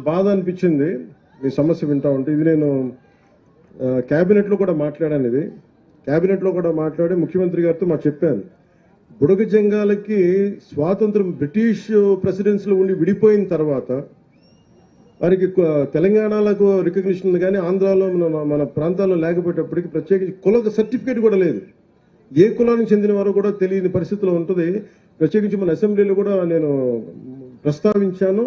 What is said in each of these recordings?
బాధ అనిపించింది మీ సమస్య వింటా ఉంటే. ఇది నేను క్యాబినెట్లో కూడా మాట్లాడాను. ఇది క్యాబినెట్లో కూడా మాట్లాడి ముఖ్యమంత్రి గారితో మాకు చెప్పాను. బుడగ జంగాలకి స్వాతంత్రం బ్రిటిష్ ప్రెసిడెన్సీలో ఉండి విడిపోయిన తర్వాత వారికి తెలంగాణలకు రికగ్నిషన్ కానీ ఆంధ్రాలో మన ప్రాంతాల్లో లేకపోయేటప్పటికి ప్రత్యేకించి కుల సర్టిఫికేట్ కూడా లేదు. ఏ కులానికి చెందిన వారు కూడా తెలియని పరిస్థితిలో ఉంటుంది. ప్రత్యేకించి మన అసెంబ్లీలో కూడా నేను ప్రస్తావించాను.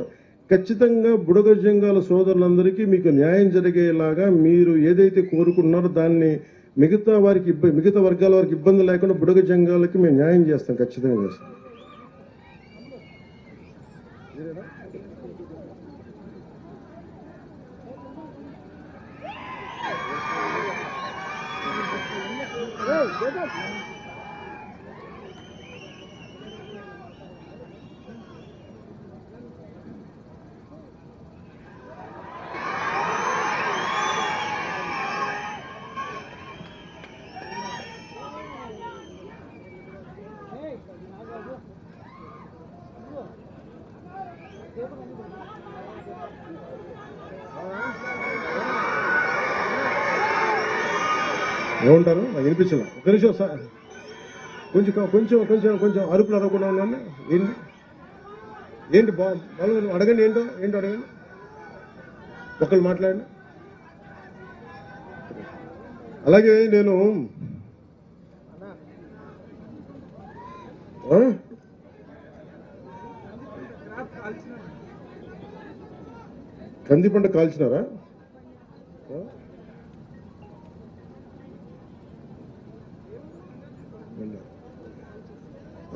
ఖచ్చితంగా బుడగ జంగాల సోదరులందరికీ మీకు న్యాయం జరిగేలాగా మీరు ఏదైతే కోరుకున్నారో దాన్ని మిగతా వర్గాల వారికి ఇబ్బంది లేకుండా బుడగ జంగాలకి మేము న్యాయం చేస్తాం, ఖచ్చితంగా చేస్తాం. ఏమంటారు నాకు వినిపించలే. ఒక నిమిషం సార్, కొంచెం కొంచెం కొంచెం కొంచెం అరుపులు అరవకుండా ఉన్నాను. ఏంటి బాగా అడగండి, ఏంటో అడగండి, ఒకళ్ళు మాట్లాడండి. అలాగే నేను కంది పంట కాల్చినారా?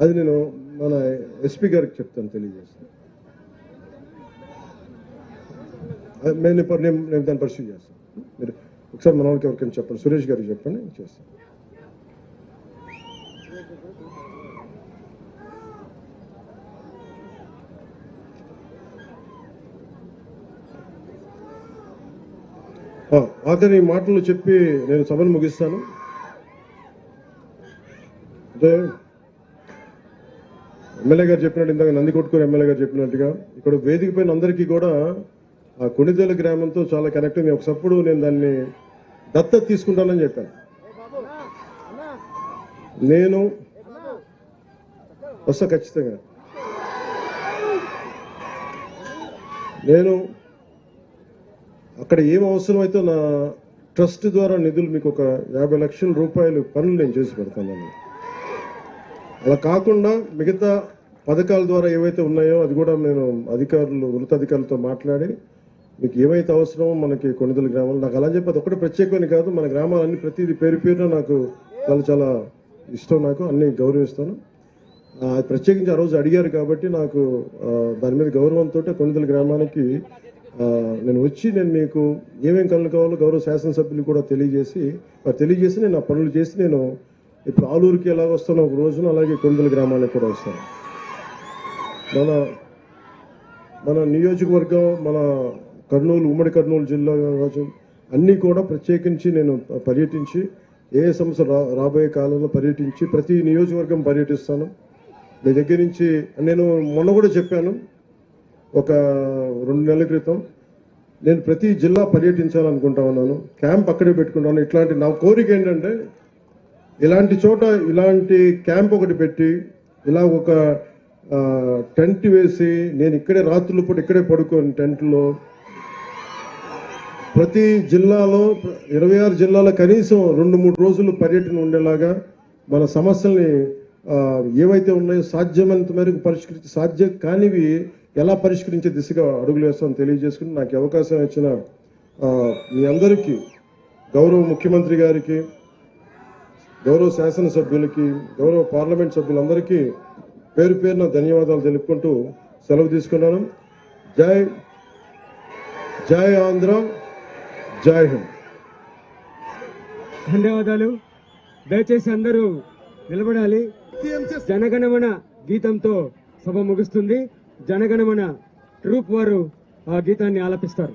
అది నేను మన ఎస్పీ గారికి చెప్తాను, తెలియజేస్తాను. నేను దాన్ని పరిశీలి చేస్తాను. మీరు ఒకసారి మన వాళ్ళకి ఎవరికైనా చెప్పండి, సురేష్ గారికి చెప్పండి, చేస్తాను. ఆఖరి మాటలు చెప్పి నేను సభను ముగిస్తాను. అంటే ఎమ్మెల్యే గారు చెప్పినట్టు, ఇందాక నందికొట్కూరు ఎమ్మెల్యే గారు చెప్పినట్టుగా ఇక్కడ వేదిక పైన అందరికీ కూడా ఆ కొణిదేల గ్రామంతో చాలా కనెక్ట్ అయింది. ఒకప్పుడు నేను దాన్ని దత్తత తీసుకుంటానని చెప్పాను. నేను వస్తా ఖచ్చితంగా. నేను అక్కడ ఏం అవసరమైతే నా ట్రస్ట్ ద్వారా నిధులు మీకు ఒక 50 లక్షల రూపాయలు పనులు నేను చేసి పెడతాను. అలా కాకుండా మిగతా పథకాల ద్వారా ఏవైతే ఉన్నాయో అది కూడా నేను ఉన్నతాధికారులతో మాట్లాడి మీకు ఏమైతే అవసరమో మనకి కొణిదెల గ్రామంలో నాకు అలా చెప్పి అది ఒకటి ప్రత్యేకమని కాదు, మన గ్రామాలన్నీ ప్రతిదీ పేరున నాకు చాలా ఇష్టం, నాకు అన్ని గౌరవిస్తాను. ప్రత్యేకించి ఆ రోజు అడిగారు కాబట్టి నాకు దాని మీద గౌరవంతో కొణిదెల గ్రామానికి నేను వచ్చి నేను మీకు ఏమేమి కళ్ళు కావాలో గౌరవ శాసనసభ్యులు కూడా తెలియజేసి నేను ఆ పనులు చేసి నేను ఇప్పుడు ఆలూరుకి ఎలా వస్తానో ఒక రోజున అలాగే కొణిదెల గ్రామానికి కూడా వస్తాను. మన నియోజకవర్గం, మన ఉమ్మడి కర్నూలు జిల్లా కావచ్చు, అన్నీ కూడా ప్రత్యేకించి నేను పర్యటించి ఏ సమస్య రాబోయే కాలంలో పర్యటించి ప్రతి నియోజకవర్గం పర్యటిస్తాను. మీ దగ్గర నుంచి నేను మొన్న కూడా చెప్పాను, ఒక 2 నెలల క్రితం నేను ప్రతి జిల్లా పర్యటించాలనుకుంటా ఉన్నాను. క్యాంప్ అక్కడే పెట్టుకుంటాను. ఇట్లాంటి నా కోరిక ఏంటంటే ఇలాంటి చోట ఇలాంటి క్యాంప్ ఒకటి పెట్టి ఇలా ఒక టెంట్ వేసి నేను ఇక్కడే రాత్రుల పూట ఇక్కడే పడుకోని టెంట్లో ప్రతి జిల్లాలో 26 జిల్లాలో కనీసం 2-3 రోజులు పర్యటన ఉండేలాగా మన సమస్యల్ని ఏవైతే ఉన్నాయో సాధ్యమైనంత మేరకు సాధ్యం కానివి ఎలా పరిష్కరించే దిశగా అడుగులు వేస్తామని తెలియజేసుకుని నాకు అవకాశం ఇచ్చిన మీ అందరికీ, గౌరవ ముఖ్యమంత్రి గారికి, గౌరవ శాసనసభ్యులకి, గౌరవ పార్లమెంట్ సభ్యులందరికీ పేరున ధన్యవాదాలు తెలుపుకుంటూ సెలవు తీసుకున్నాను. జై ఆంధ్ర, జై హింద్. ధన్యవాదాలు. దయచేసి అందరూ నిలబడాలి. జనగణమన గీతంతో సభ ముగుస్తుంది. జనగణమన ట్రూప్ వారు ఆ గీతాన్ని ఆలపిస్తారు.